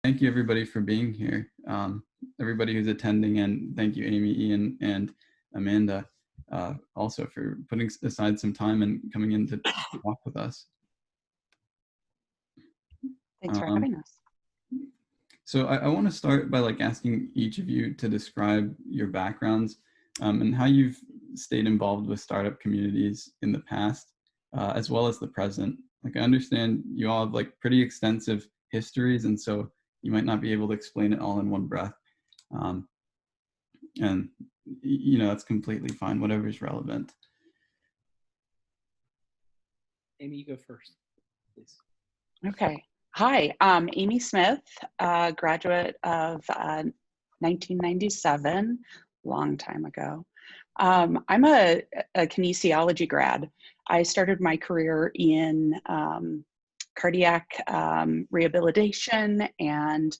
Thank you everybody for being here. Everybody who's attending, and thank you Amy, Ian, and Amanda also for putting aside some time and coming in to talk with us. Thanks for having us. So I want to start by asking each of you to describe your backgrounds and how you've stayed involved with startup communities in the past, as well as the present. I understand you all have pretty extensive histories, and so you might not be able to explain it all in one breath. And that's completely fine, whatever's relevant. Amy, you go first, please. Okay. Hi, Amy Smith, graduate of 1997, long time ago. I'm a kinesiology grad. I started my career in cardiac rehabilitation and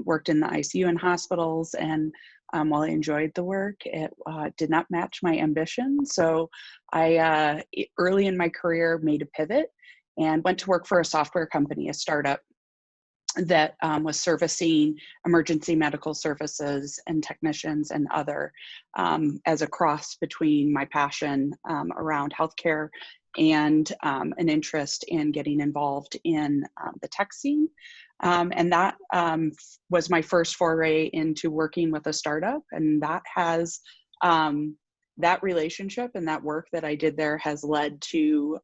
worked in the ICU in hospitals. And while I enjoyed the work, it did not match my ambition. So I, early in my career, made a pivot and went to work for a software company, a startup that was servicing emergency medical services and technicians and other as a cross between my passion around healthcare and an interest in getting involved in the tech scene. And that was my first foray into working with a startup. And that has, that relationship and that work that I did there has led to,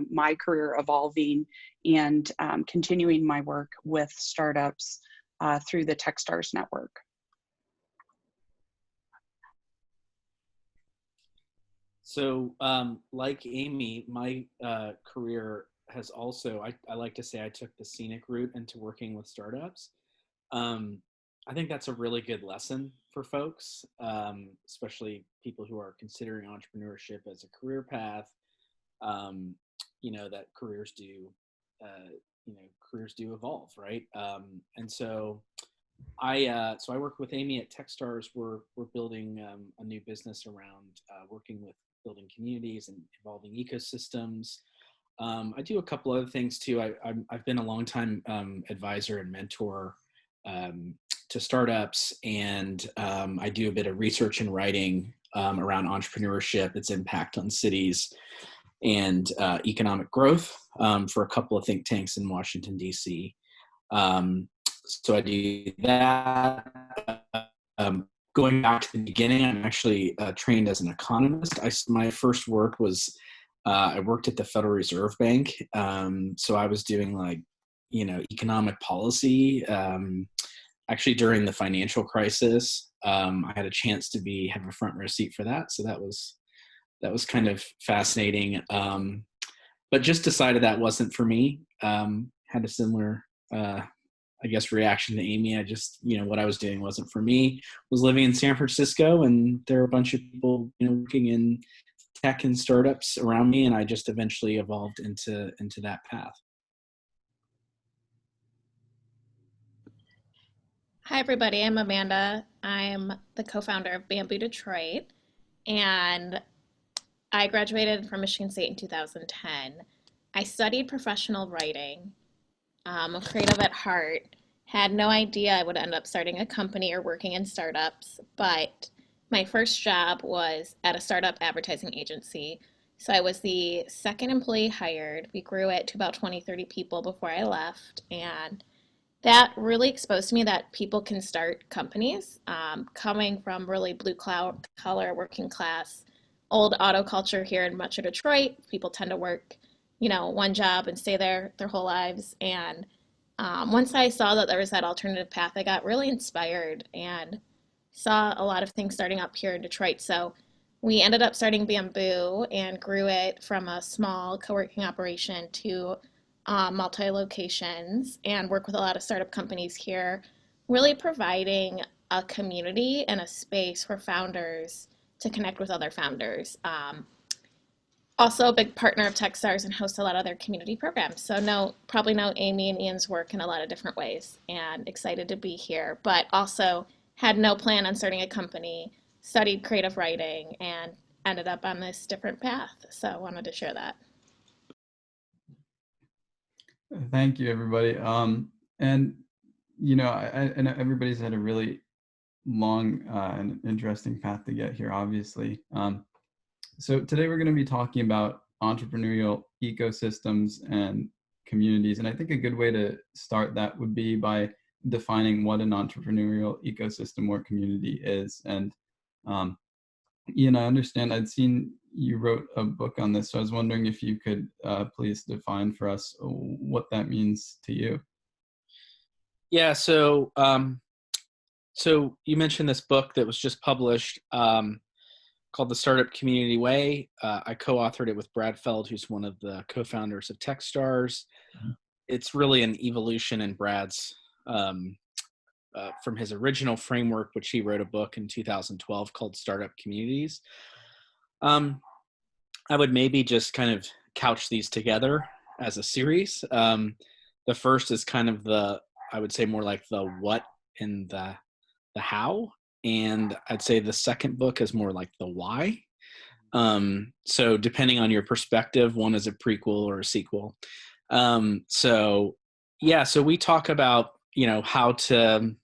my career evolving and continuing my work with startups through the Techstars network. So like Amy, my career has also, I like to say I took the scenic route into working with startups. I think that's a really good lesson for folks, especially people who are considering entrepreneurship as a career path. That careers do, careers do evolve, right? And so I worked with Amy at Techstars. We're building a new business around working with building communities and involving ecosystems. I do a couple other things too. I've been a longtime advisor and mentor to startups, and I do a bit of research and writing around entrepreneurship, its impact on cities, and economic growth for a couple of think tanks in Washington, D.C. So I do that. Going back to the beginning, I'm actually trained as an economist. My first work was I worked at the Federal Reserve Bank. So I was doing economic policy. Actually, during the financial crisis, I had a chance to have a front row seat for that. So that was kind of fascinating. But just decided that wasn't for me. Had a similar reaction to Amy. I just, what I was doing wasn't for me. Was living in San Francisco, and there are a bunch of people, working in tech and startups around me, and I just eventually evolved into that path. Hi, everybody. I'm Amanda. I'm the co-founder of Bamboo Detroit, and I graduated from Michigan State in 2010. I studied professional writing. I'm creative at heart. Had no idea I would end up starting a company or working in startups, but my first job was at a startup advertising agency. So I was the second employee hired. We grew it to about 20, 30 people before I left, and that really exposed me that people can start companies. Coming from really blue collar, working class, old auto culture here in Metro Detroit, people tend to work, one job and stay there their whole lives. And once I saw that there was that alternative path, I got really inspired and saw a lot of things starting up here in Detroit. So we ended up starting Bamboo and grew it from a small co-working operation to multi-locations, and work with a lot of startup companies here, really providing a community and a space for founders to connect with other founders. Also a big partner of Techstars and host a lot of their community programs. So probably know Amy and Ian's work in a lot of different ways, and excited to be here, but also had no plan on starting a company, studied creative writing, and ended up on this different path. So I wanted to share that. Thank you, everybody. And you know, I know everybody's had a really long and interesting path to get here, obviously. So today we're going to be talking about entrepreneurial ecosystems and communities. And I think a good way to start that would be by defining what an entrepreneurial ecosystem or community is. And Ian, I understand I'd seen you wrote a book on this, so I was wondering if you could please define for us what that means to you. Yeah, so you mentioned this book that was just published called The Startup Community Way. I co-authored it with Brad Feld, who's one of the co-founders of Techstars. It's really an evolution in Brad's from his original framework, which he wrote a book in 2012 called Startup Communities. I would maybe just kind of couch these together as a series. The first is kind of I would say more like the what and the how. And I'd say the second book is more like the why. So depending on your perspective, one is a prequel or a sequel. So we talk about, how to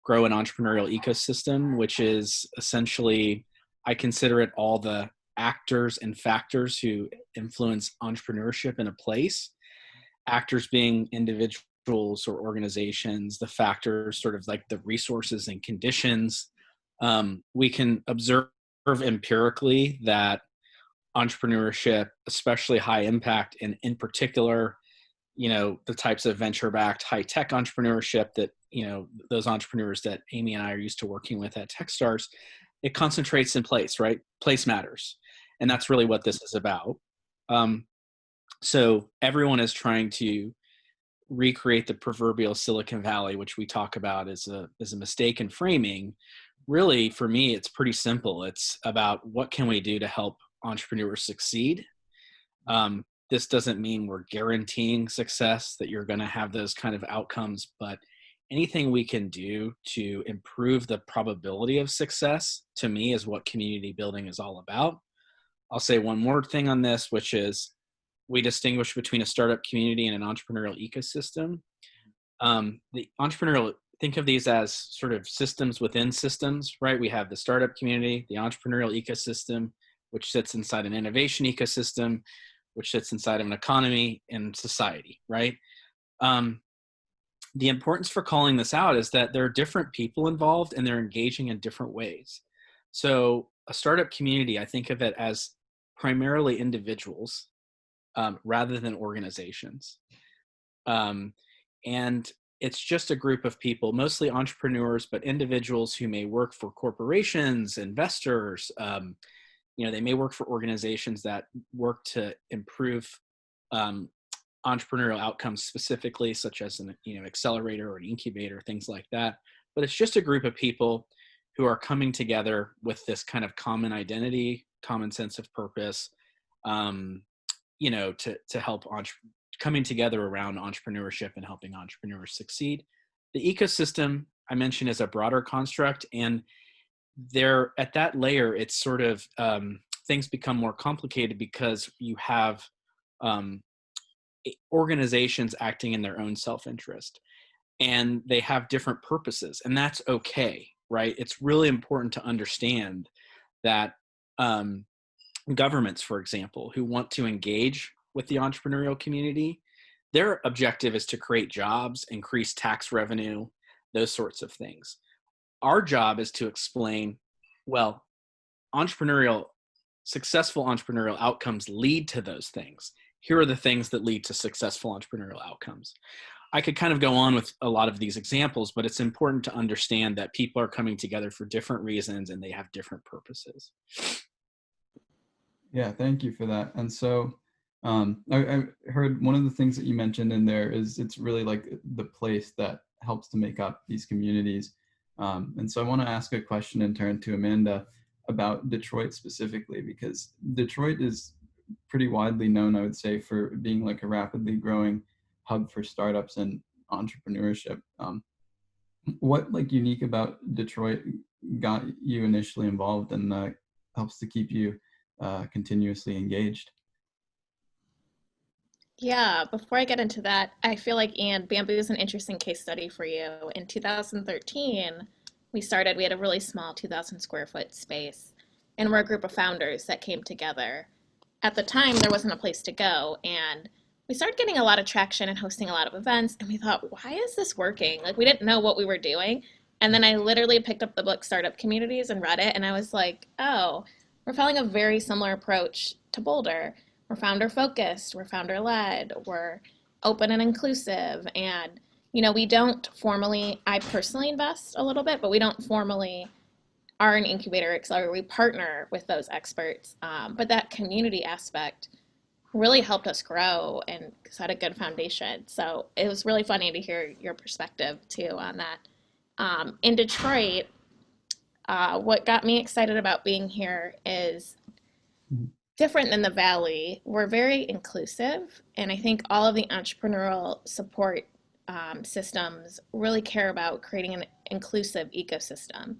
grow an entrepreneurial ecosystem, which is essentially, I consider it all the actors and factors who influence entrepreneurship in a place. Actors being individuals or organizations, the factors sort of like the resources and conditions. We can observe empirically that entrepreneurship, especially high impact, and in particular, the types of venture-backed high-tech entrepreneurship that, those entrepreneurs that Amy and I are used to working with at Techstars, it concentrates in place, right? Place matters. And that's really what this is about. So everyone is trying to recreate the proverbial Silicon Valley, which we talk about as a mistake in framing. Really, for me, it's pretty simple. It's about what can we do to help entrepreneurs succeed. This doesn't mean we're guaranteeing success, that you're going to have those kind of outcomes, but anything we can do to improve the probability of success, to me, is what community building is all about. I'll say one more thing on this, which is we distinguish between a startup community and an entrepreneurial ecosystem. The entrepreneurial, think of these as sort of systems within systems, right? We have the startup community, the entrepreneurial ecosystem, which sits inside an innovation ecosystem, which sits inside of an economy and society, right? The importance for calling this out is that there are different people involved and they're engaging in different ways. So a startup community, I think of it as primarily individuals rather than organizations. And it's just a group of people, mostly entrepreneurs, but individuals who may work for corporations, investors. They may work for organizations that work to improve entrepreneurial outcomes specifically, such as an accelerator or an incubator, things like that. But it's just a group of people who are coming together with this kind of common identity, common sense of purpose, to help coming together around entrepreneurship and helping entrepreneurs succeed. The ecosystem I mentioned is a broader construct, and there at that layer, it's sort of things become more complicated because you have organizations acting in their own self-interest, and they have different purposes, and that's okay, right? It's really important to understand that governments, for example, who want to engage with the entrepreneurial community, their objective is to create jobs, increase tax revenue, those sorts of things. Our job is to explain, well, successful entrepreneurial outcomes lead to those things. Here are the things that lead to successful entrepreneurial outcomes. I could kind of go on with a lot of these examples, but it's important to understand that people are coming together for different reasons and they have different purposes. Yeah, thank you for that. And so I heard one of the things that you mentioned in there is it's really like the place that helps to make up these communities. And so I want to ask a question in turn to Amanda about Detroit specifically, because Detroit is pretty widely known, I would say, for being like a rapidly growing hub for startups and entrepreneurship. What like unique about Detroit got you initially involved and helps to keep you continuously engaged? Yeah, before I get into that, I feel like, Ian, bamboo is an interesting case study for you. In 2013, we had a really small 2,000 square foot space, and we're a group of founders that came together. At the time, there wasn't a place to go, and we started getting a lot of traction and hosting a lot of events, and we thought, why is this working? Like, we didn't know what we were doing. And then I literally picked up the book Startup Communities and read it, and I was like, oh, we're following a very similar approach to Boulder. We're founder focused, we're founder led, we're open and inclusive. And, we don't formally, I personally invest a little bit, but we don't formally are an incubator accelerator. We partner with those experts. But that community aspect really helped us grow and set a good foundation. So it was really funny to hear your perspective too on that. In Detroit, what got me excited about being here is different than the Valley. We're very inclusive, and I think all of the entrepreneurial support systems really care about creating an inclusive ecosystem.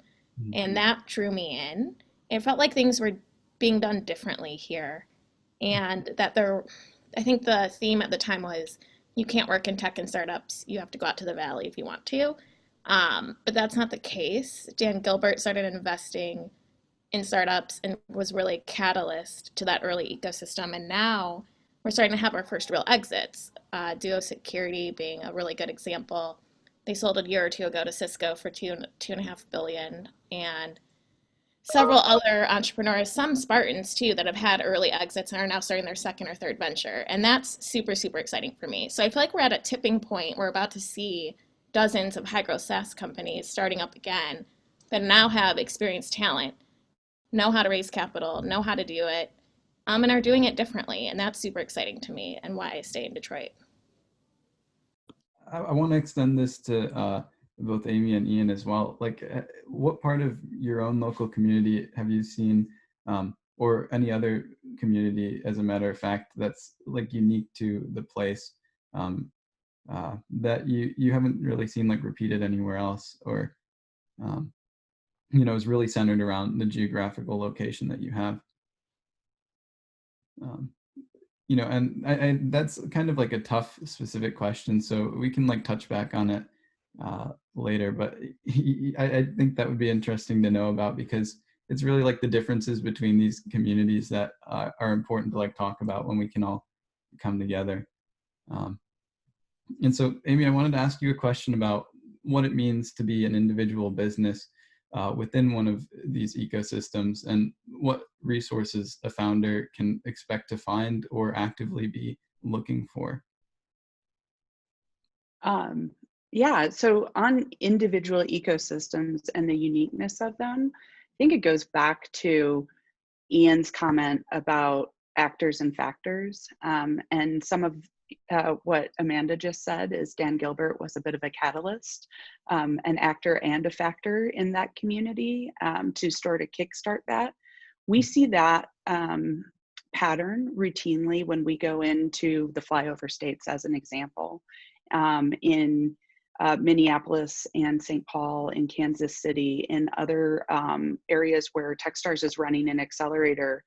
And that drew me in. It felt like things were being done differently here, and that I think the theme at the time was you can't work in tech and startups, you have to go out to the Valley if you want to. But that's not the case. Dan Gilbert started investing in startups and was really a catalyst to that early ecosystem. And now we're starting to have our first real exits. Duo Security being a really good example. They sold a year or two ago to Cisco for $2.5 billion, and several other entrepreneurs, some Spartans too, that have had early exits and are now starting their second or third venture. And that's super, super exciting for me. So I feel like we're at a tipping point. We're about to see dozens of high growth SaaS companies starting up again that now have experienced talent, know how to raise capital, know how to do it, and are doing it differently. And that's super exciting to me and why I stay in Detroit. I want to extend this to both Amy and Ian as well. Like, what part of your own local community have you seen, or any other community, as a matter of fact, that's like unique to the place, that you haven't really seen like repeated anywhere else, or is really centered around the geographical location that you have? Um, and I that's kind of like a tough specific question, so we can like touch back on it later, but I think that would be interesting to know about, because it's really like the differences between these communities that are important to like talk about when we can all come together. And so, Amy, I wanted to ask you a question about what it means to be an individual business within one of these ecosystems, and what resources a founder can expect to find or actively be looking for. Yeah, so on individual ecosystems and the uniqueness of them, I think it goes back to Ian's comment about actors and factors. And some of what Amanda just said is Dan Gilbert was a bit of a catalyst, an actor and a factor in that community to sort of kickstart that. We see that pattern routinely when we go into the flyover states, as an example, in Minneapolis and St. Paul and Kansas City and other areas where Techstars is running an accelerator,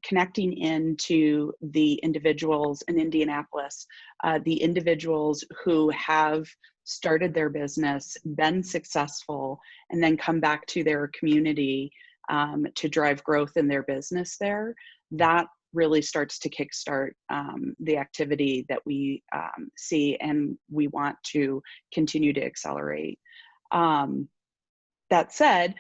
connecting into the individuals in Indianapolis, the individuals who have started their business, been successful, and then come back to their community to drive growth in their business there. That really starts to kickstart the activity that we see and we want to continue to accelerate. That said,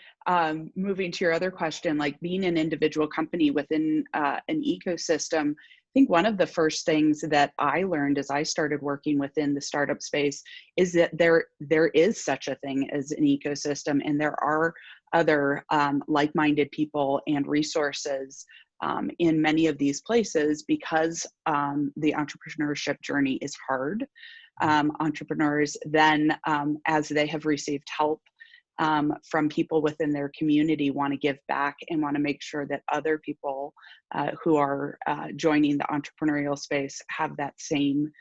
moving to your other question, like being an individual company within an ecosystem, I think one of the first things that I learned as I started working within the startup space is that there is such a thing as an ecosystem, and there are other like-minded people and resources in many of these places, because the entrepreneurship journey is hard. Entrepreneurs then, as they have received help from people within their community, want to give back and want to make sure that other people who are joining the entrepreneurial space have that same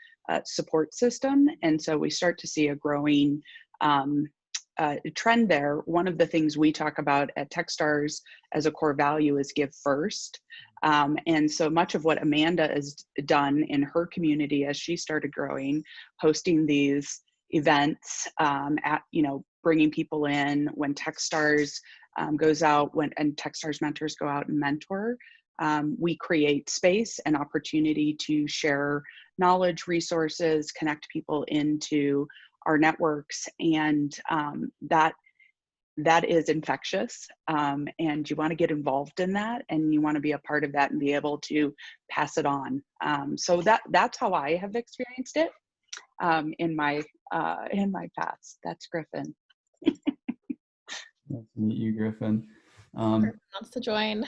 support system. And so we start to see a growing trend there. One of the things we talk about at Techstars as a core value is give first. And so much of what Amanda has done in her community as she started growing, hosting these events, bringing people in when Techstars goes out, and Techstars mentors go out and mentor, we create space and opportunity to share knowledge, resources, connect people into our networks, and that is infectious, and you want to get involved in that, and you want to be a part of that and be able to pass it on. So that's how I have experienced it in my past. That's Griffin. Nice to meet you, Griffin. Griffin wants to join.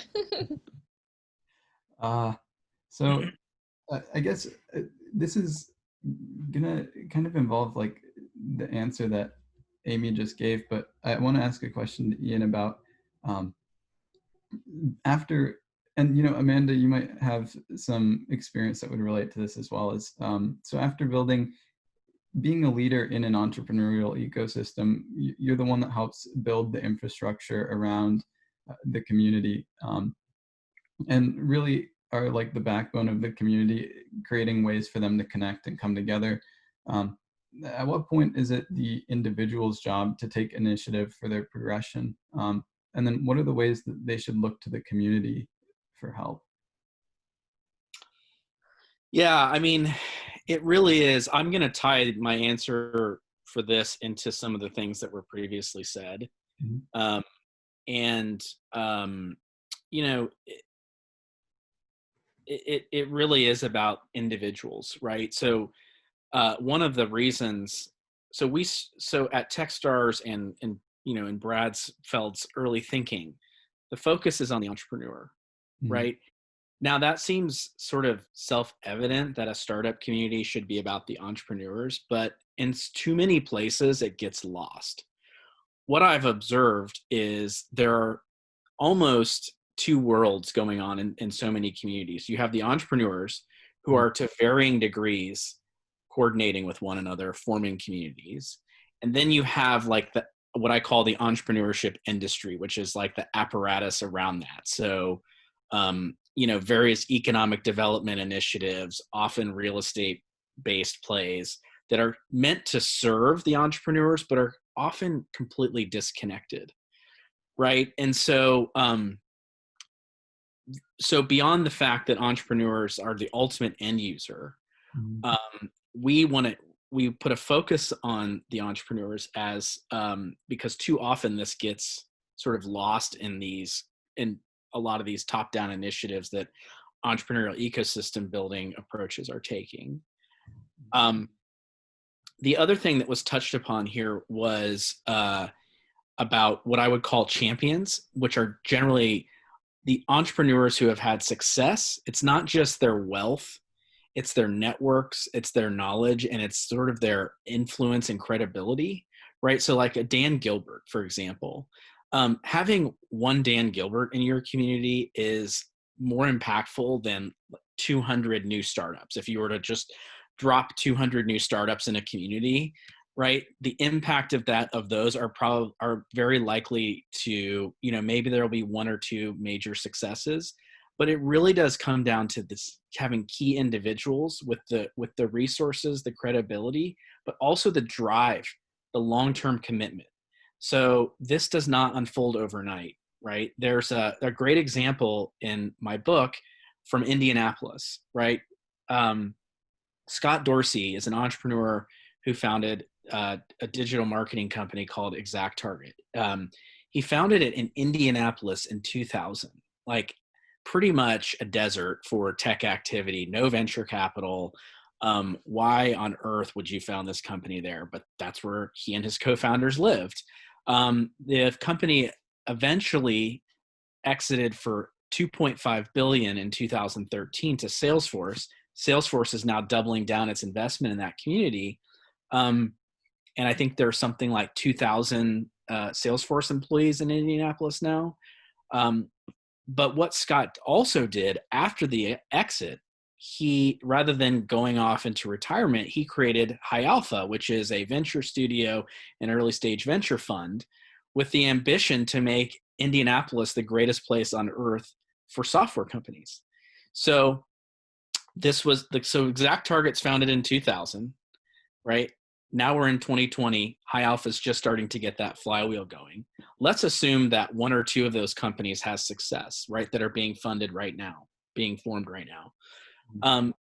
So I guess this is gonna kind of involve like the answer that Amy just gave, but I want to ask a question to Ian about after, and Amanda, you might have some experience that would relate to this as well. As so after being a leader in an entrepreneurial ecosystem, you're the one that helps build the infrastructure around the community, and really are like the backbone of the community, creating ways for them to connect and come together. At what point is it the individual's job to take initiative for their progression? And then what are the ways that they should look to the community for help? Yeah, I mein, it really is. I'm going to tie my answer for this into some of the things that were previously said. Mm-hmm. It really is about individuals, right? So one of the reasons, so at Techstars and in Bradsfeld's early thinking, the focus is on the entrepreneur, mm-hmm. right? Now that seems sort of self-evident that a startup community should be about the entrepreneurs, but in too many places it gets lost. What I've observed is there are almost two worlds going on in so many communities. You have the entrepreneurs who are to varying degrees coordinating with one another, forming communities. And then you have like what I call the entrepreneurship industry, which is like the apparatus around that. So, various economic development initiatives, often real estate based plays that are meant to serve the entrepreneurs, but are often completely disconnected. Right. And so, so beyond the fact that entrepreneurs are the ultimate end user, mm-hmm. We put a focus on the entrepreneurs as because too often this gets sort of lost in a lot of these top-down initiatives that entrepreneurial ecosystem building approaches are taking. The other thing that was touched upon here was about what I would call champions, which are generally the entrepreneurs who have had success. It's not just their wealth, it's their networks, it's their knowledge, and it's sort of their influence and credibility, right? So like a Dan Gilbert, for example, having one Dan Gilbert in your community is more impactful than 200 new startups. If you were to just drop 200 new startups in a community, right, the impact of those are very likely to, maybe there'll be one or two major successes, but it really does come down to this having key individuals with the resources, the credibility, but also the drive, the long-term commitment. So this does not unfold overnight, right? There's a great example in my book from Indianapolis, right? Scott Dorsey is an entrepreneur who founded a digital marketing company called ExactTarget. He founded it in Indianapolis in 2000, like pretty much a desert for tech activity, no venture capital. Why on earth would you found this company there? But that's where he and his co-founders lived. The company eventually exited for $2.5 billion in 2013 to Salesforce. Salesforce is now doubling down its investment in that community. And I think there's something like 2,000 Salesforce employees in Indianapolis now. But what Scott also did after the exit, he, rather than going off into retirement, he created High Alpha, which is a venture studio and early stage venture fund with the ambition to make Indianapolis the greatest place on earth for software companies. So so Exact Target's founded in 2000, right? Now we're in 2020. High Alpha is just starting to get that flywheel going. Let's assume that one or two of those companies has success, right? That are being funded right now, being formed right now.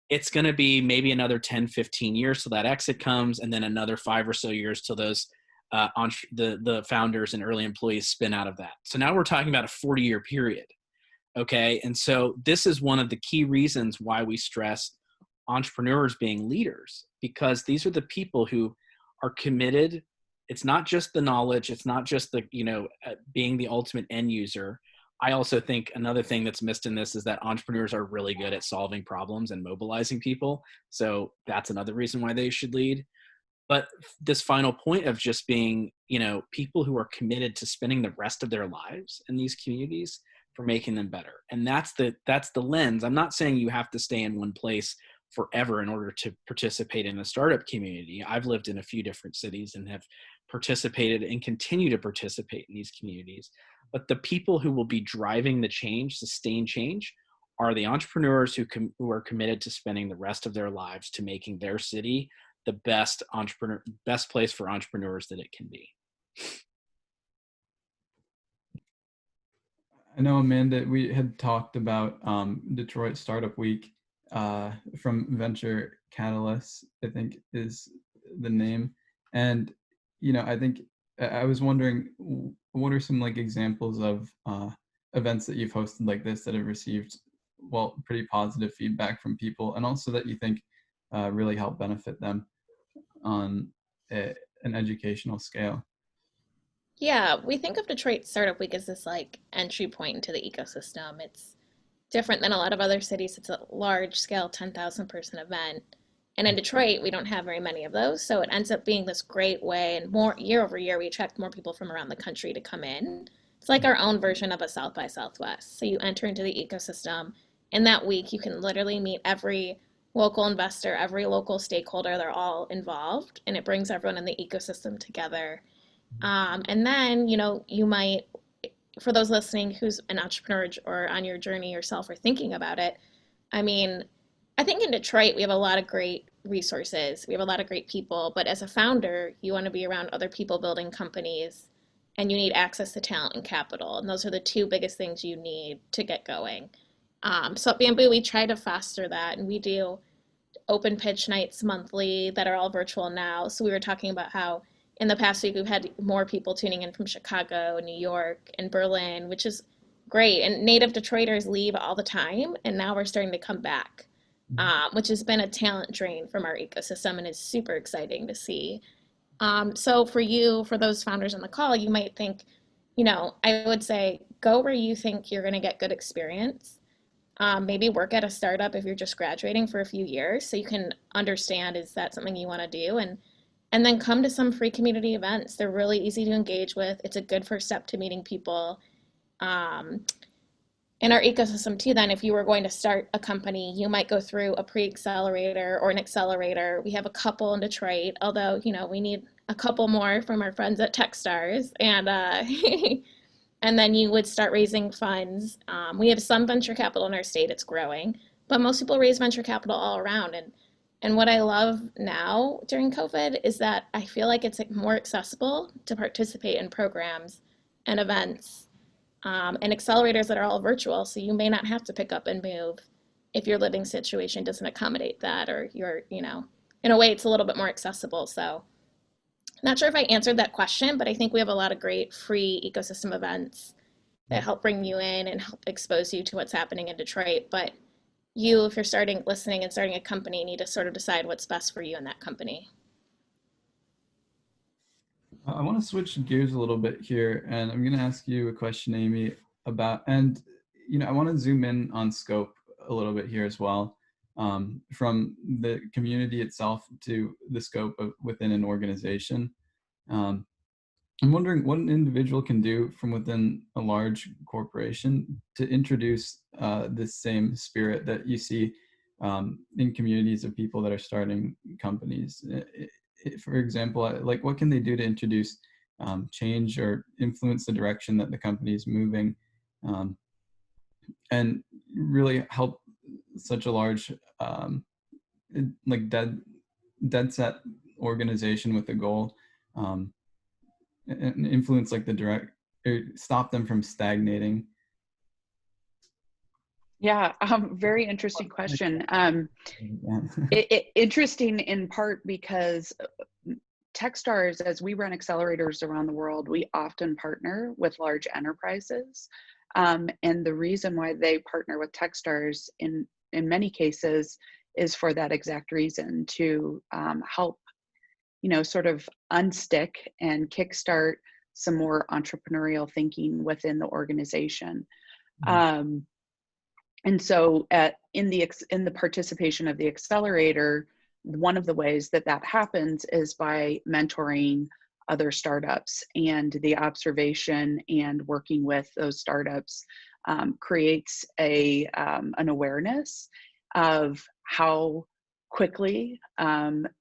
It's going to be maybe another 10, 15 years till that exit comes, and then another 5 or so years till those the founders and early employees spin out of that. So now we're talking about a 40-year period. Okay. And so this is one of the key reasons why we stress entrepreneurs being leaders, because these are the people who are committed. It's not just the knowledge. It's not just the, being the ultimate end user. I also think another thing that's missed in this is that entrepreneurs are really good at solving problems and mobilizing people. So that's another reason why they should lead. But this final point of just being, people who are committed to spending the rest of their lives in these communities for making them better. And that's the lens. I'm not saying you have to stay in one place forever in order to participate in a startup community. I've lived in a few different cities and have participated and continue to participate in these communities. But the people who will be driving the change, sustained change, are the entrepreneurs who are committed to spending the rest of their lives to making their city the best place for entrepreneurs that it can be. I know, Amanda, we had talked about Detroit Startup Week from Venture Catalyst, I think is the name. And, I think I was wondering, what are some examples of events that you've hosted like this that have received, pretty positive feedback from people, and also that you think really help benefit them on an educational scale? Yeah, we think of Detroit Startup Week as this entry point into the ecosystem. It's different than a lot of other cities. It's a large scale 10,000 person event. And in Detroit, we don't have very many of those. So it ends up being this great way, and more year over year, we attract more people from around the country to come in. It's like our own version of a South by Southwest. So you enter into the ecosystem. In that week, you can literally meet every local investor, every local stakeholder. They're all involved, and it brings everyone in the ecosystem together. And then, you might, for those listening who's an entrepreneur or on your journey yourself or thinking about it, I think in Detroit, we have a lot of great resources. We have a lot of great people. But as a founder, you want to be around other people building companies, and you need access to talent and capital. And those are the two biggest things you need to get going. So at Bamboo, we try to foster that. And we do open pitch nights monthly that are all virtual now. So we were talking about how in the past week, we've had more people tuning in from Chicago, New York, and Berlin, which is great. And native Detroiters leave all the time, and now we're starting to come back, which has been a talent drain from our ecosystem and is super exciting to see. So for those founders on the call, you might think, I would say go where you think you're going to get good experience. Maybe work at a startup if you're just graduating for a few years so you can understand, is that something you want to do? And then come to some free community events. They're really easy to engage with. It's a good first step to meeting people. In our ecosystem too, then if you were going to start a company, you might go through a pre-accelerator or an accelerator. We have a couple in Detroit, although, we need a couple more from our friends at Techstars. And and then you would start raising funds. We have some venture capital in our state. It's growing. But most people raise venture capital all around. And what I love now during COVID is that I feel like it's more accessible to participate in programs and events and accelerators that are all virtual. So you may not have to pick up and move if your living situation doesn't accommodate that, or you're, in a way it's a little bit more accessible. So not sure if I answered that question, but I think we have a lot of great free ecosystem events that help bring you in and help expose you to what's happening in Detroit. But you, if you're listening and starting a company, need to sort of decide what's best for you in that company. I want to switch gears a little bit here, and I'm going to ask you a question, Amy, and I want to zoom in on scope a little bit here as well, from the community itself to the scope within an organization. I'm wondering what an individual can do from within a large corporation to introduce this same spirit that you see in communities of people that are starting companies? For example, like what can they do to introduce change or influence the direction that the company is moving, and really help such a large like dead set organization with a goal, um, and influence like the direct, or stop them from stagnating? Yeah, very interesting question. Interesting in part because Techstars, as we run accelerators around the world, we often partner with large enterprises. And the reason why they partner with Techstars in many cases is for that exact reason, to help, sort of unstick and kickstart some more entrepreneurial thinking within the organization. And so in the participation of the accelerator, one of the ways that happens is by mentoring other startups, and the observation and working with those startups creates an awareness of how quickly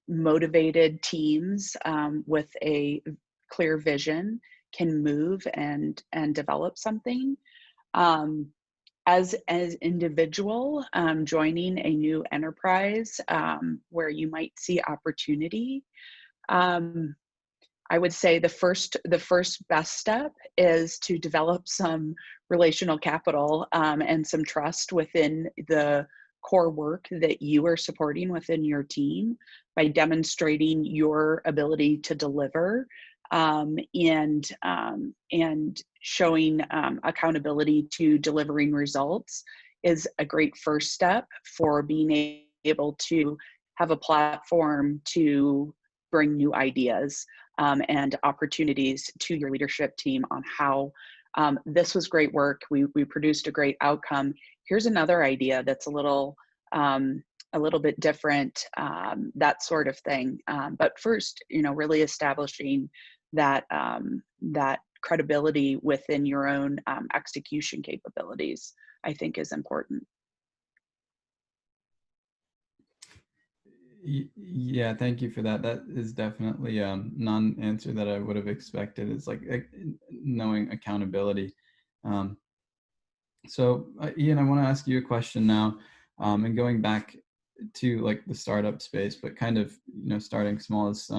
motivated teams with a clear vision can move and develop something. As individual, joining a new enterprise where you might see opportunity, I would say the first best step is to develop some relational capital and some trust within the core work that you are supporting within your team, by demonstrating your ability to deliver, and showing accountability to delivering results is a great first step for being able to have a platform to bring new ideas and opportunities to your leadership team on how this was great work. We produced a great outcome. Here's another idea that's a little bit different, that sort of thing. But first, really establishing that credibility within your own execution capabilities, I think, is important. Yeah, thank you for that. That is definitely non-answer that I would have expected. Is like knowing accountability. So Ian, I want to ask you a question now, and going back to like the startup space, but kind of starting small. As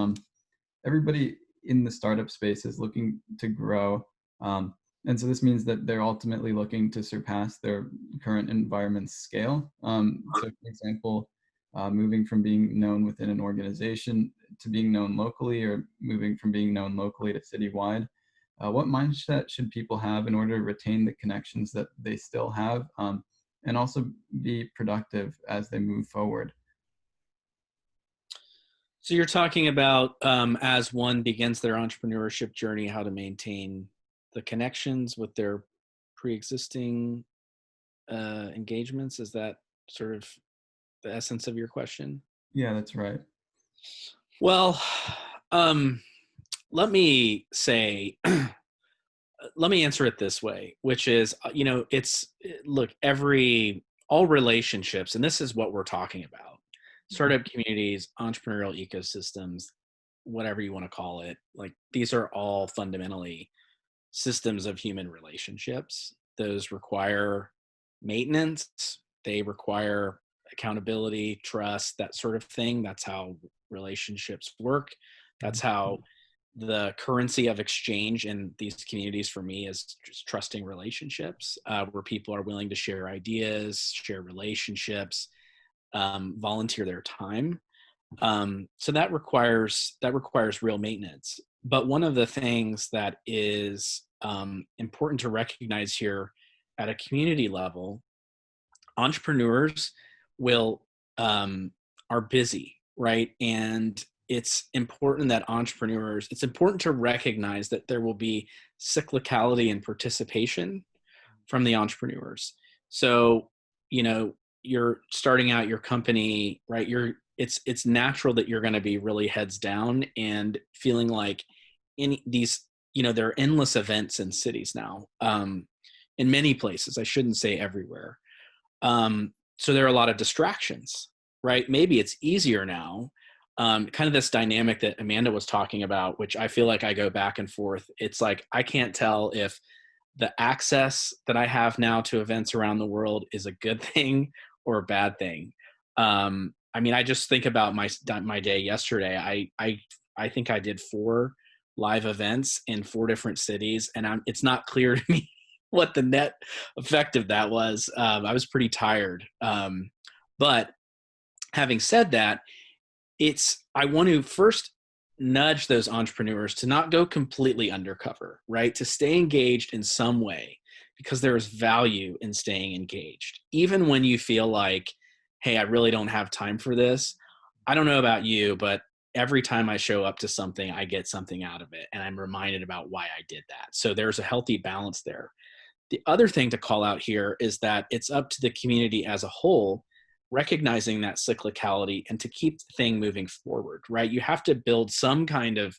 everybody in the startup space is looking to grow, and so this means that they're ultimately looking to surpass their current environment's scale. So, for example, moving from being known within an organization to being known locally, or moving from being known locally to citywide. What mindset should people have in order to retain the connections that they still have, and also be productive as they move forward? So you're talking about, as one begins their entrepreneurship journey, how to maintain the connections with their pre-existing engagements. Is that sort of the essence of your question? Yeah, that's right. Well, let me say, let me answer it this way, which is, look, all relationships, and this is what we're talking about: startup communities, entrepreneurial ecosystems, whatever you want to call it. Like, these are all fundamentally systems of human relationships. Those require maintenance. They require accountability, trust, that sort of thing. That's how relationships work. That's how the currency of exchange in these communities, for me, is just trusting relationships, where people are willing to share ideas, share relationships, volunteer their time. So that requires real maintenance. But one of the things that is important to recognize here at a community level, entrepreneurs are busy, right? And it's important to recognize that there will be cyclicality and participation from the entrepreneurs. So, you're starting out your company, right? It's natural that you're going to be really heads down and feeling like there are endless events in cities now, in many places. I shouldn't say everywhere. so there are a lot of distractions, right? Maybe it's easier now. Kind of this dynamic that Amanda was talking about, which I feel like I go back and forth. It's like, I can't tell if the access that I have now to events around the world is a good thing or a bad thing. I mean, I just think about my day yesterday. I think I did 4 live events in 4 different cities, and it's not clear to me what the net effect of that was. I was pretty tired. But having said that, I want to first nudge those entrepreneurs to not go completely undercover, right? To stay engaged in some way, because there is value in staying engaged. Even when you feel like, hey, I really don't have time for this. I don't know about you, but every time I show up to something, I get something out of it, and I'm reminded about why I did that. So there's a healthy balance there. The other thing to call out here is that it's up to the community as a whole, recognizing that cyclicality and to keep the thing moving forward, right? You have to build some kind of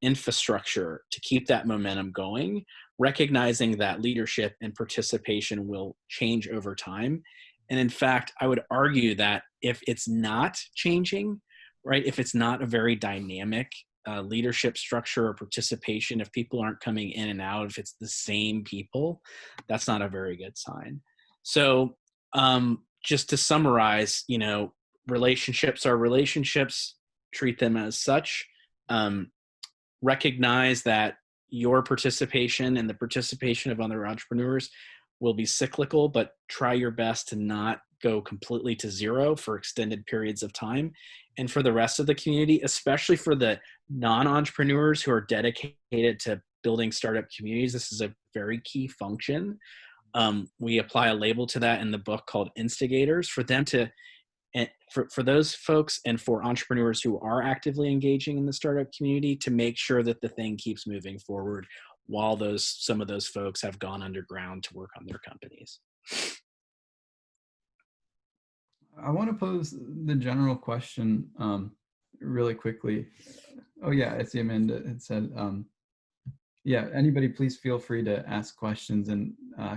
infrastructure to keep that momentum going, recognizing that leadership and participation will change over time. And in fact, I would argue that if it's not changing, right, if it's not a very dynamic leadership structure or participation, if people aren't coming in and out, if it's the same people, that's not a very good sign. So just to summarize, relationships are relationships, treat them as such. Recognize that your participation and the participation of other entrepreneurs will be cyclical, but try your best to not go completely to zero for extended periods of time. And for the rest of the community, especially for the non-entrepreneurs who are dedicated to building startup communities, this is a very key function. We apply a label to that in the book called instigators, for them to, for those folks and for entrepreneurs who are actively engaging in the startup community, to make sure that the thing keeps moving forward while some of those folks have gone underground to work on their companies. I want to pose the general question really quickly. Oh yeah, I see Amanda had said, yeah, anybody please feel free to ask questions and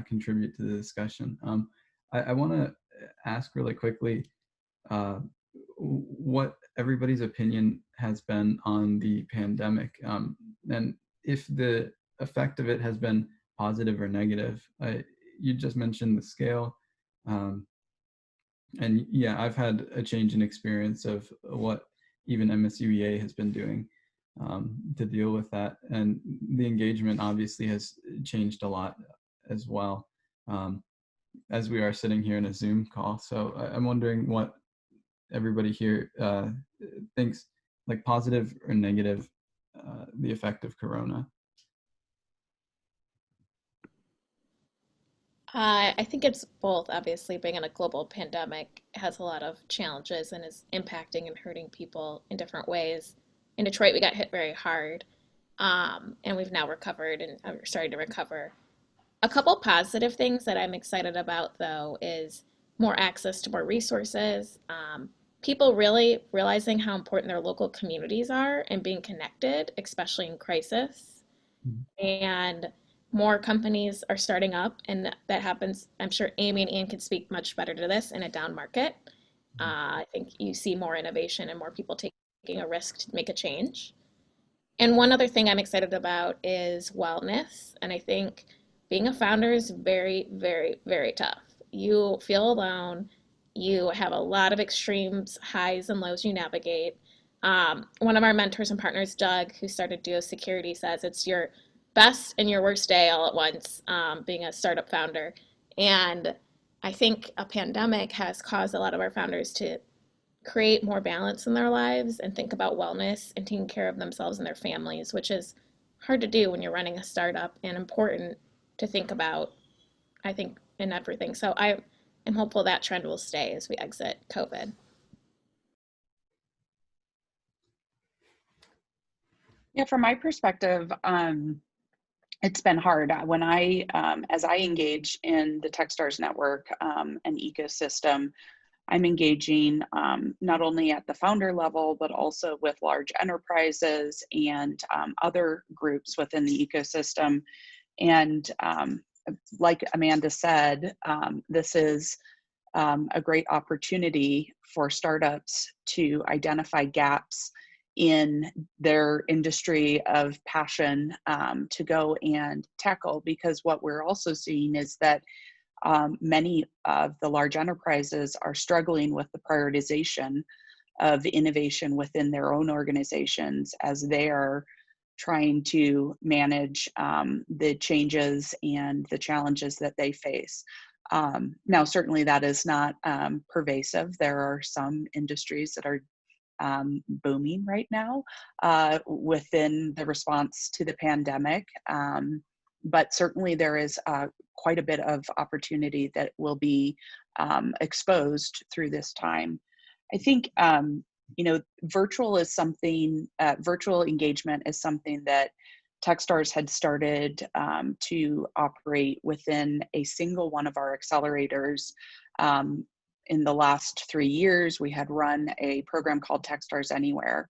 contribute to the discussion. I want to ask really quickly what everybody's opinion has been on the pandemic, and if the effect of it has been positive or negative. You just mentioned the scale. And yeah, I've had a change in experience of what even MSUEA has been doing to deal with that. And the engagement obviously has changed a lot as well, as we are sitting here in a Zoom call. So I'm wondering what everybody here thinks, like positive or negative, the effect of Corona. I think it's both. Obviously, being in a global pandemic has a lot of challenges and is impacting and hurting people in different ways. In Detroit, we got hit very hard, and we've now recovered and are starting to recover. A couple positive things that I'm excited about, though, is more access to more resources, people really realizing how important their local communities are and being connected, especially in crisis. And more companies are starting up, and that happens. I'm sure Amy and Ian could speak much better to this in a down market. I think you see more innovation and more people taking a risk to make a change. And one other thing I'm excited about is wellness. And I think being a founder is very, very, very tough. You feel alone. You have a lot of extremes, highs and lows you navigate. One of our mentors and partners, Doug, who started Duo Security, says it's your best and your worst day all at once, being a startup founder. And I think a pandemic has caused a lot of our founders to create more balance in their lives and think about wellness and taking care of themselves and their families, which is hard to do when you're running a startup and important to think about, I think, in everything. So I am hopeful that trend will stay as we exit COVID. Yeah, from my perspective, it's been hard. When as I engage in the Techstars network and ecosystem, I'm engaging not only at the founder level, but also with large enterprises and other groups within the ecosystem. And like Amanda said, this is a great opportunity for startups to identify gaps in their industry of passion, to go and tackle, because what we're also seeing is that many of the large enterprises are struggling with the prioritization of innovation within their own organizations as they are trying to manage the changes and the challenges that they face. Now, certainly that is not pervasive. There are some industries that are booming right now within the response to the pandemic. But certainly there is quite a bit of opportunity that will be exposed through this time. I think, virtual is something, virtual engagement is something that Techstars had started to operate within a single one of our accelerators. In the last 3 years, we had run a program called Techstars Anywhere,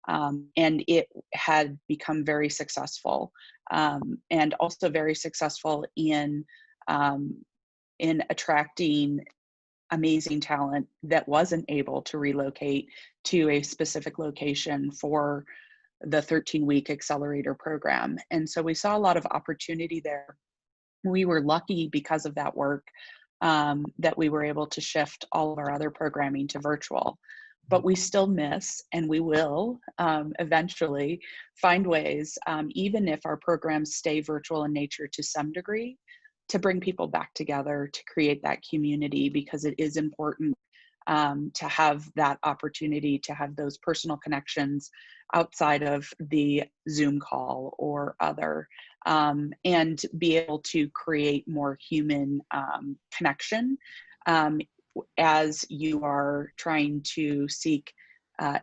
and it had become very successful, and also very successful in attracting amazing talent that wasn't able to relocate to a specific location for the 13-week accelerator program. And so we saw a lot of opportunity there. We were lucky because of that work that we were able to shift all of our other programming to virtual. But we still miss, and we will eventually find ways, even if our programs stay virtual in nature to some degree, to bring people back together, to create that community, because it is important to have that opportunity to have those personal connections outside of the Zoom call or other, and be able to create more human connection as you are trying to seek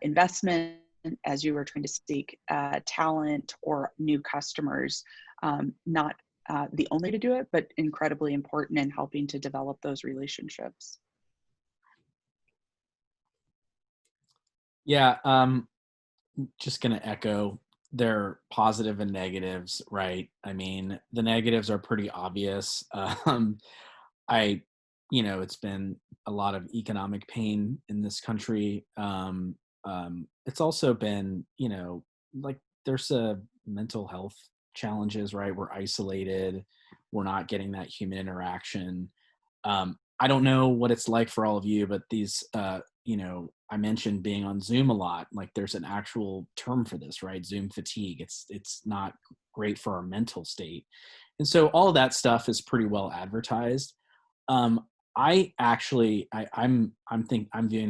investment, as you are trying to seek talent or new customers. Not the only to do it, but incredibly important in helping to develop those relationships. Yeah, just going to echo their positive and negatives, right? I mean, the negatives are pretty obvious. It's been a lot of economic pain in this country. It's also been, like there's a mental health challenges, right? We're isolated. We're not getting that human interaction. I don't know what it's like for all of you, but these, I mentioned being on Zoom a lot. Like there's an actual term for this, right? Zoom fatigue. It's not great for our mental state. And so all of that stuff is pretty well advertised. I'm viewing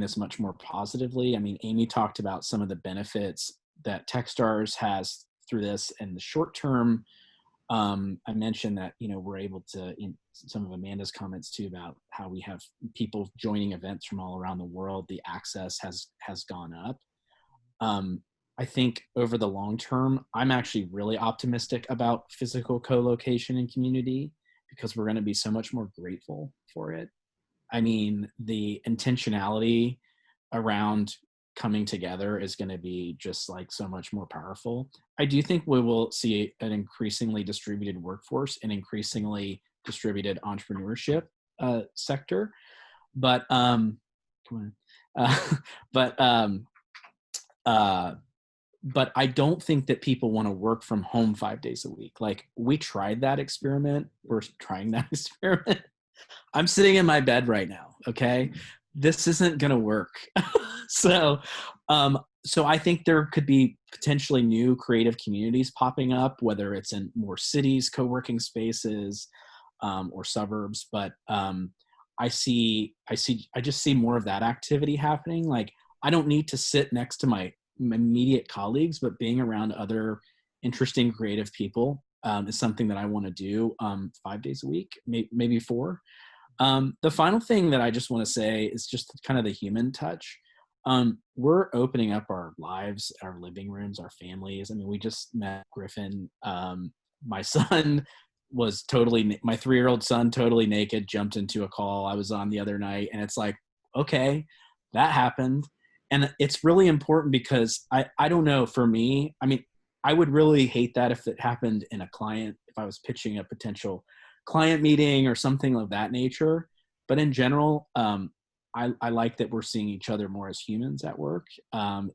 this much more positively. I mean, Amy talked about some of the benefits that Techstars has through this in the short term. I mentioned that, we're able to, in some of Amanda's comments too, about how we have people joining events from all around the world, the access has gone up. I think over the long term, I'm actually really optimistic about physical co-location and community, because we're going to be so much more grateful for it. I mean, the intentionality around coming together is going to be just like so much more powerful. I do think we will see an increasingly distributed workforce and increasingly distributed entrepreneurship sector, but but I don't think that people want to work from home 5 days a week. Like we tried that experiment. We're trying that experiment. I'm sitting in my bed right now. Okay. This isn't going to work. So I think there could be potentially new creative communities popping up, whether it's in more cities, co-working spaces, or suburbs. But I just see more of that activity happening. Like I don't need to sit next to my immediate colleagues, but being around other interesting creative people is something that I want to do 5 days a week, maybe 4. The final thing that I just want to say is just kind of the human touch. We're opening up our lives, our living rooms, our families. I mean, we just met Griffin. My son was my 3-year-old son, totally naked, jumped into a call I was on the other night. And it's like, okay, that happened. And it's really important because I don't know, for me, I mean, I would really hate that if it happened in a client, if I was pitching a potential client meeting or something of that nature. But in general, I like that we're seeing each other more as humans at work.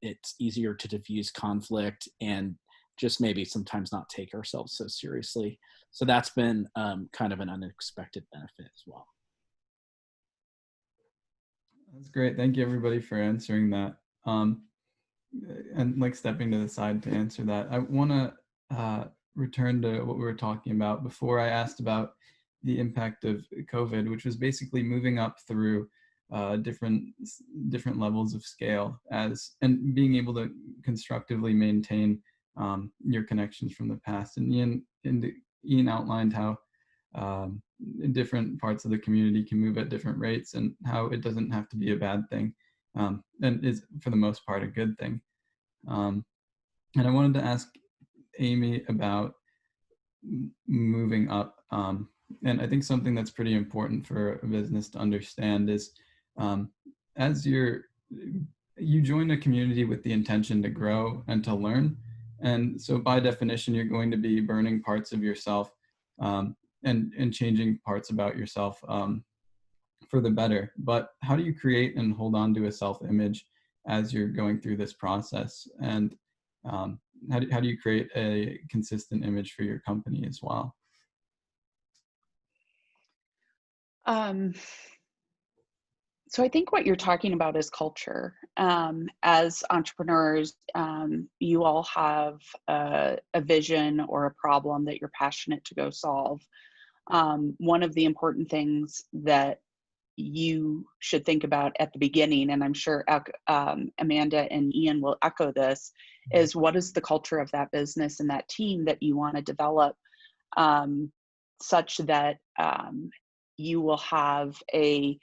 It's easier to diffuse conflict and just maybe sometimes not take ourselves so seriously. So that's been kind of an unexpected benefit as well. That's great. Thank you, everybody, for answering that. And like stepping to the side to answer that, I want to return to what we were talking about before. I asked about the impact of COVID, which was basically moving up through different levels of scale and being able to constructively maintain your connections from the past. And Ian outlined how in different parts of the community can move at different rates, and how it doesn't have to be a bad thing, and is for the most part a good thing. And I wanted to ask Amy about moving up. And I think something that's pretty important for a business to understand is as you join a community with the intention to grow and to learn. And so by definition, you're going to be burning parts of yourself and changing parts about yourself for the better. But how do you create and hold on to a self-image as you're going through this process? And how do you create a consistent image for your company as well? So I think what you're talking about is culture. As entrepreneurs, you all have a vision or a problem that you're passionate to go solve. One of the important things that you should think about at the beginning, and I'm sure Amanda and Ian will echo this, is what is the culture of that business and that team that you want to develop, such that you will have a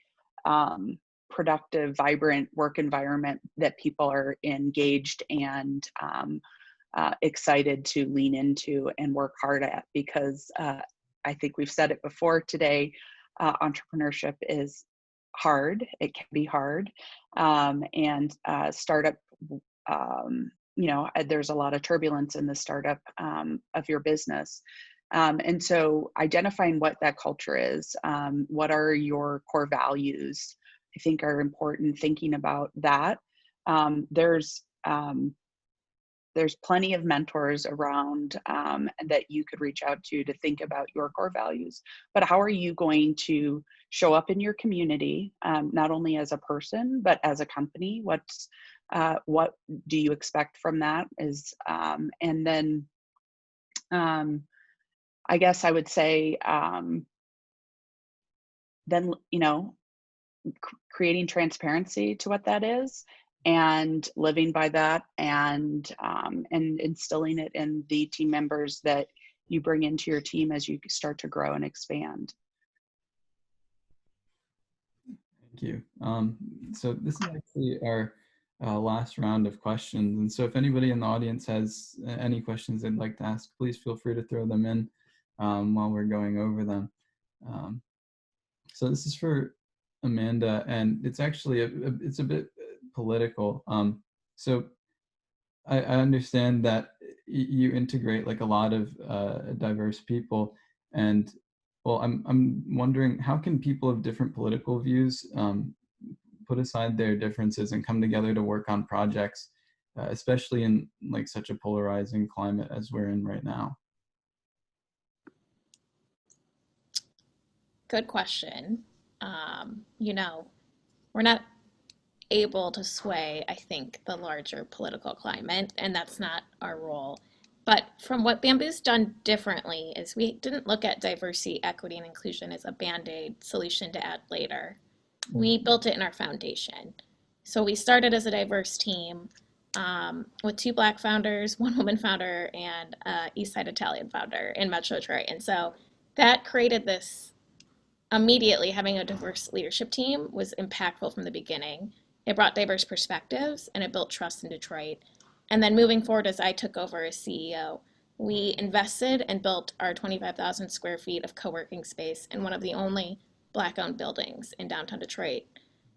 productive, vibrant work environment that people are engaged and excited to lean into and work hard at. Because I think we've said it before today, entrepreneurship is hard. It can be hard. And startup, there's a lot of turbulence in the startup of your business. And so identifying what that culture is, what are your core values, I think are important. Thinking about that. There's plenty of mentors around that you could reach out to think about your core values. But how are you going to show up in your community, not only as a person, but as a company? What do you expect from that? And then I guess I would say then, creating transparency to what that is, and living by that, and instilling it in the team members that you bring into your team as you start to grow and expand. Thank you. So this is actually our last round of questions. And so if anybody in the audience has any questions they'd like to ask, please feel free to throw them in while we're going over them. So this is for Amanda, and it's actually it's a bit political. So I understand that you integrate like a lot of diverse people, and well, I'm wondering, how can people of different political views put aside their differences and come together to work on projects, especially in like such a polarizing climate as we're in right now? Good question. We're not able to sway, I think, the larger political climate, and that's not our role. But from what Bamboo's done differently is we didn't look at diversity, equity, and inclusion as a Band-Aid solution to add later. We built it in our foundation. So we started as a diverse team with 2 Black founders, 1 woman founder, and East Side Italian founder in Metro Detroit. And so that created this. Immediately, having a diverse leadership team was impactful from the beginning. It brought diverse perspectives, and it built trust in Detroit. And then moving forward, as I took over as CEO, we invested and built our 25,000 square feet of co-working space in one of the only Black-owned buildings in downtown Detroit.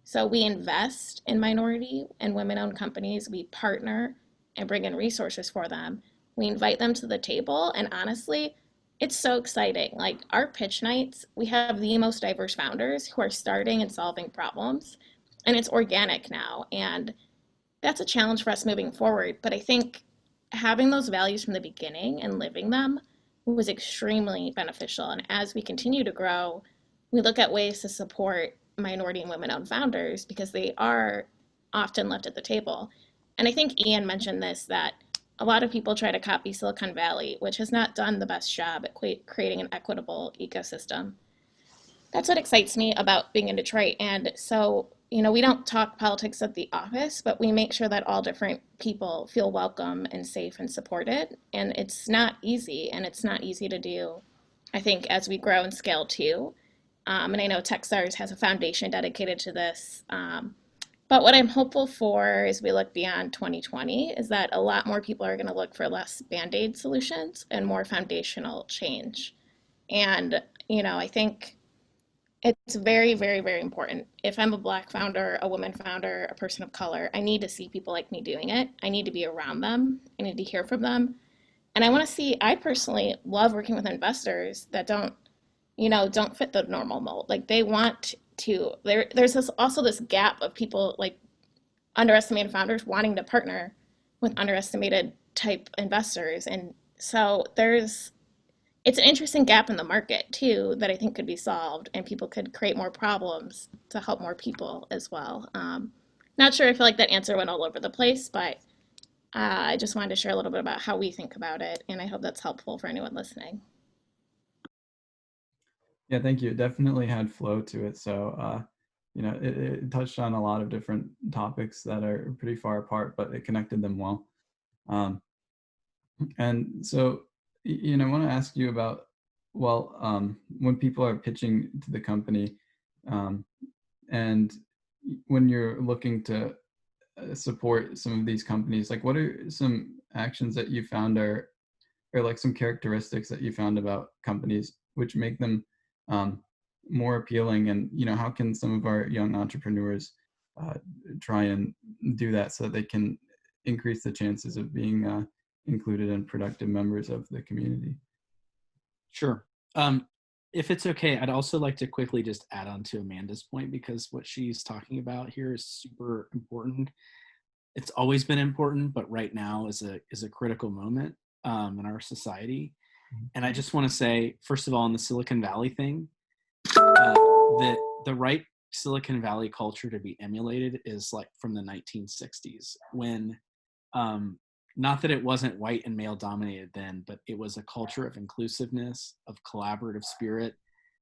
So we invest in minority and women-owned companies. We partner and bring in resources for them. We invite them to the table, and honestly, it's so exciting. Like our pitch nights, we have the most diverse founders who are starting and solving problems, and it's organic now. And that's a challenge for us moving forward. But I think having those values from the beginning and living them was extremely beneficial. And as we continue to grow, we look at ways to support minority and women owned founders because they are often left at the table. And I think Ian mentioned this, that a lot of people try to copy Silicon Valley, which has not done the best job at creating an equitable ecosystem. That's what excites me about being in Detroit. And so, we don't talk politics at the office, but we make sure that all different people feel welcome and safe and supported. And it's not easy, and it's not easy to do, I think, as we grow and scale too. And I know Techstars has a foundation dedicated to this. But what I'm hopeful for as we look beyond 2020 is that a lot more people are going to look for less band-aid solutions and more foundational change. And, I think it's very, very, very important. If I'm a Black founder, a woman founder, a person of color, I need to see people like me doing it. I need to be around them. I need to hear from them. And I want to see, I personally love working with investors that don't fit the normal mold. Like they want to, there's also this gap of people like underestimated founders wanting to partner with underestimated type investors. And so it's an interesting gap in the market too that I think could be solved, and people could create more problems to help more people as well. Not sure. I feel like that answer went all over the place, but I just wanted to share a little bit about how we think about it, and I hope that's helpful for anyone listening. Yeah, thank you. It definitely had flow to it. So, it touched on a lot of different topics that are pretty far apart, but it connected them well. And so, I want to ask you about, when people are pitching to the company, and when you're looking to support some of these companies, like what are some actions that you found or like some characteristics that you found about companies which make them more appealing? And, how can some of our young entrepreneurs try and do that so that they can increase the chances of being included and productive members of the community? Sure. If it's okay, I'd also like to quickly just add on to Amanda's point, because what she's talking about here is super important. It's always been important, but right now is a critical moment in our society. And I just want to say, first of all, in the Silicon Valley thing, that the right Silicon Valley culture to be emulated is like from the 1960s, when not that it wasn't white and male dominated then, but it was a culture of inclusiveness, of collaborative spirit.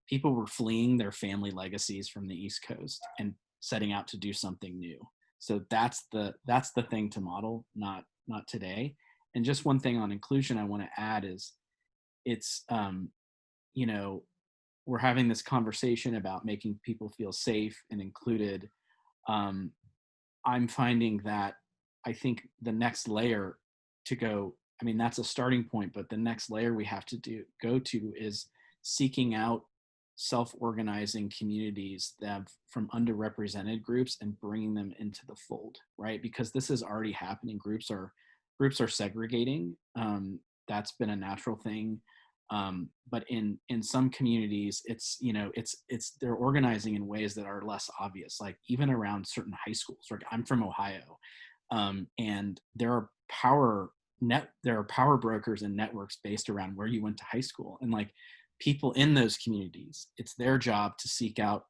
People were fleeing their family legacies from the East Coast and setting out to do something new. So that's the thing to model, not today. And just one thing on inclusion I want to add is it's we're having this conversation about making people feel safe and included. I'm finding that I think the next layer to go, I mean, that's a starting point, but the next layer we have to go to is seeking out self-organizing communities that from underrepresented groups and bringing them into the fold, right? Because this is already happening. Groups are segregating. That's been a natural thing. But in some communities, it's they're organizing in ways that are less obvious, like even around certain high schools. Like I'm from Ohio, and there are power brokers and networks based around where you went to high school, and like people in those communities, it's their job to seek out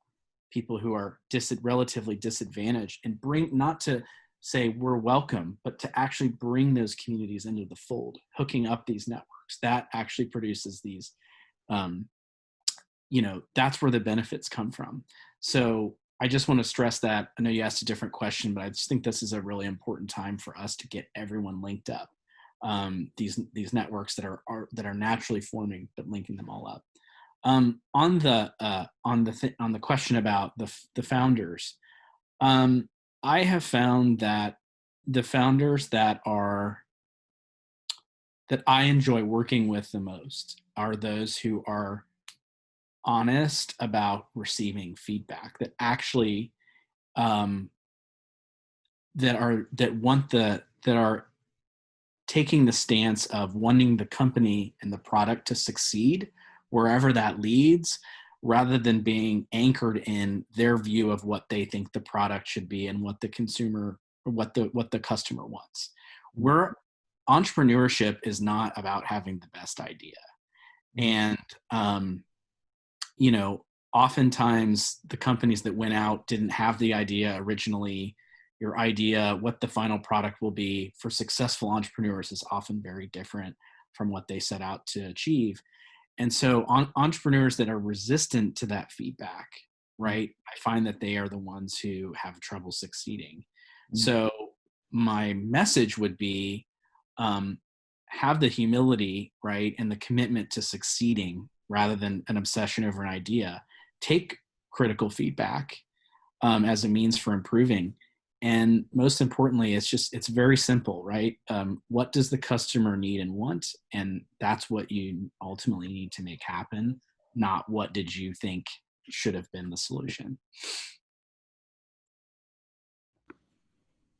people who are relatively disadvantaged and bring, not to say we're welcome, but to actually bring those communities into the fold, hooking up these networks. That actually produces these, that's where the benefits come from. So I just want to stress that. I know you asked a different question, but I just think this is a really important time for us to get everyone linked up. These networks that are naturally forming, but linking them all up. On the question about the founders, I have found that the founders that I enjoy working with the most are those who are honest about receiving feedback, that actually that are taking the stance of wanting the company and the product to succeed wherever that leads, rather than being anchored in their view of what they think the product should be and what the consumer or what the customer wants. Entrepreneurship is not about having the best idea. And, oftentimes the companies that went out didn't have the idea originally. Your idea, what the final product will be for successful entrepreneurs, is often very different from what they set out to achieve. And so entrepreneurs that are resistant to that feedback, right, I find that they are the ones who have trouble succeeding. So my message would be, have the humility, right, and the commitment to succeeding rather than an obsession over an idea. Take critical feedback as a means for improving. And most importantly, it's very simple, right? What does the customer need and want? And that's what you ultimately need to make happen, not what did you think should have been the solution.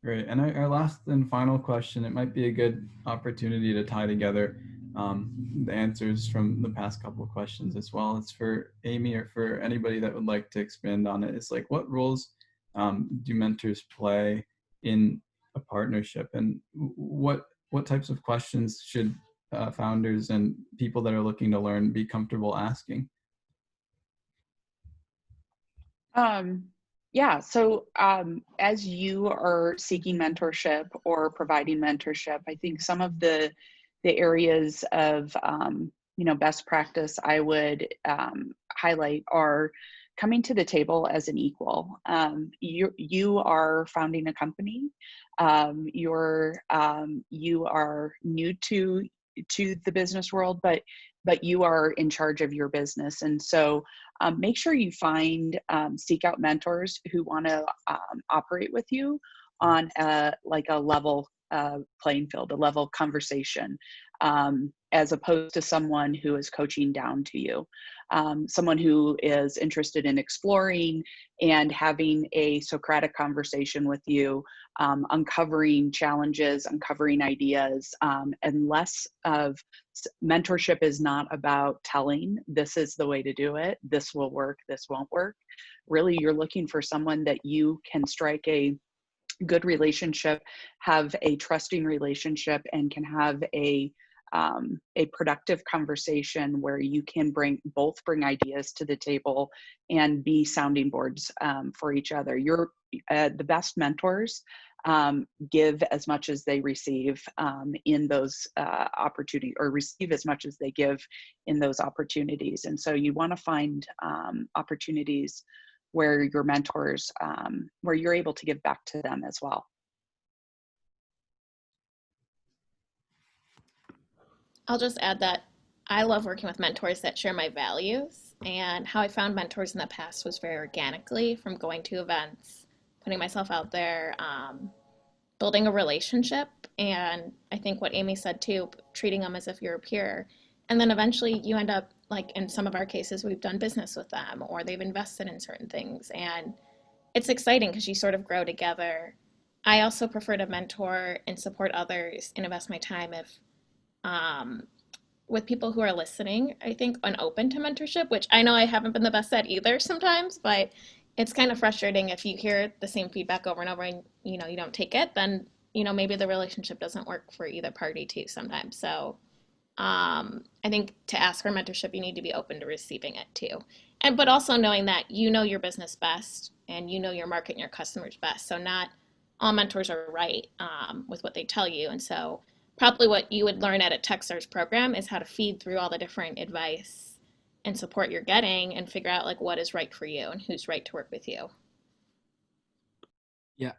Great. And our last and final question, it might be a good opportunity to tie together the answers from the past couple of questions as well. It's for Amy or for anybody that would like to expand on it. It's like, what roles do mentors play in a partnership, and what types of questions should founders and people that are looking to learn be comfortable asking? Yeah, so as you are seeking mentorship or providing mentorship, I think some of the areas of best practice I would highlight are coming to the table as an equal. You are founding a company. You are new to the business world, but you are in charge of your business, and so make sure you seek out mentors who want to operate with you on a level playing field, a level conversation, as opposed to someone who is coaching down to you. Someone who is interested in exploring and having a Socratic conversation with you, uncovering challenges, uncovering ideas, and less of mentorship is not about telling, this is the way to do it, this will work, this won't work. Really, you're looking for someone that you can strike a good relationship, have a trusting relationship, and can have a productive conversation where you can bring ideas to the table and be sounding boards for each other. The best mentors give as much as they receive in those opportunities, or receive as much as they give in those opportunities. And so you want to find opportunities where your mentors, where you're able to give back to them as well. I'll just add that I love working with mentors that share my values, and how I found mentors in the past was very organically from going to events, putting myself out there, building a relationship. And I think what Amy said too, treating them as if you're a peer. And then eventually you end up, like in some of our cases, we've done business with them or they've invested in certain things. And it's exciting because you sort of grow together. I also prefer to mentor and support others and invest my time with people who are listening, I think, and open to mentorship, which I know I haven't been the best at either sometimes, but it's kind of frustrating if you hear the same feedback over and over and, you don't take it, then, maybe the relationship doesn't work for either party too sometimes. So I think to ask for mentorship, you need to be open to receiving it too. But also knowing that you know your business best and you know your market and your customers best. So not all mentors are right with what they tell you. And so probably what you would learn at a Techstars program is how to feed through all the different advice and support you're getting and figure out like what is right for you and who's right to work with you. Yeah,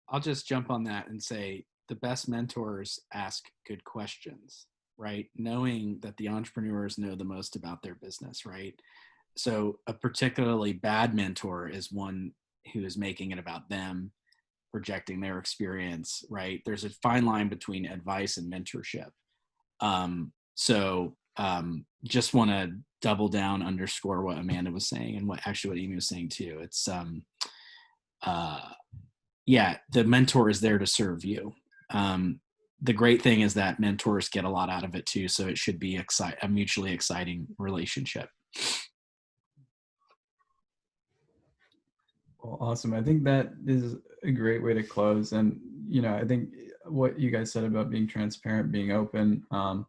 I'll just jump on that and say the best mentors ask good questions, right? Knowing that the entrepreneurs know the most about their business, right? So a particularly bad mentor is one who is making it about them, projecting their experience, right? There's a fine line between advice and mentorship. Just want to double down, underscore what Amanda was saying and what Amy was saying too. It's, the mentor is there to serve you. the great thing is that mentors get a lot out of it too. So it should be a mutually exciting relationship. Well, awesome. I think that is a great way to close. And, you know, I think what you guys said about being transparent, being open, and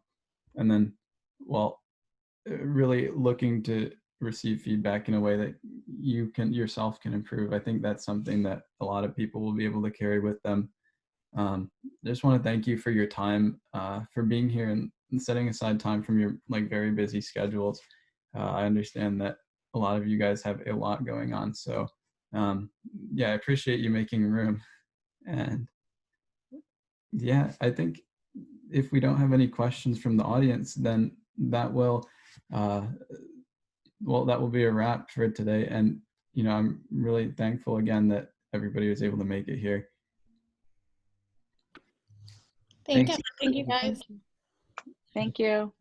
then, well, really looking to receive feedback in a way that you can yourself can improve. I think that's something that a lot of people will be able to carry with them. I just want to thank you for your time, for being here and setting aside time from your like very busy schedules. I understand that a lot of you guys have a lot going on. So yeah, I appreciate you making room. And yeah, I think if we don't have any questions from the audience, then that will, well, that will be a wrap for today. And, you know, I'm really thankful again that everybody was able to make it here. Thank Thanks. you. Thank you guys. Thank you.